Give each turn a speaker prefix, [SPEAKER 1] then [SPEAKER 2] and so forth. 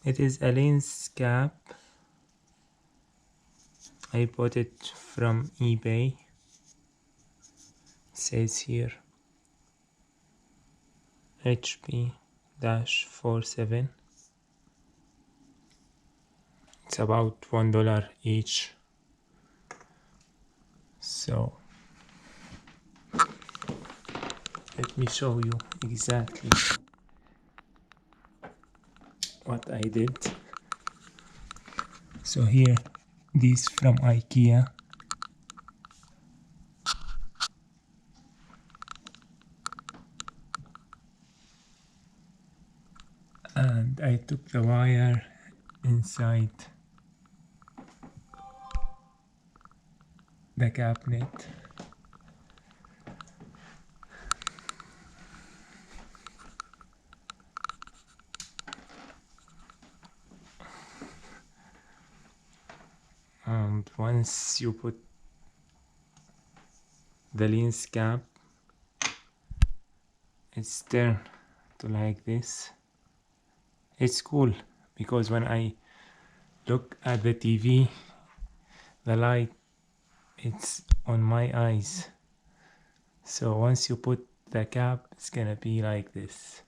[SPEAKER 1] It is a lens cap. I bought it from eBay. It says here HP-47. It's about $1 each. So let me show you exactly what I did. So here, these from IKEA. And I took the wire inside the cabinet. And once you put the lens cap, it's turned to like this. It's cool because when I look at the TV, the light, it's on my eyes. So once you put the cap, it's gonna be like this.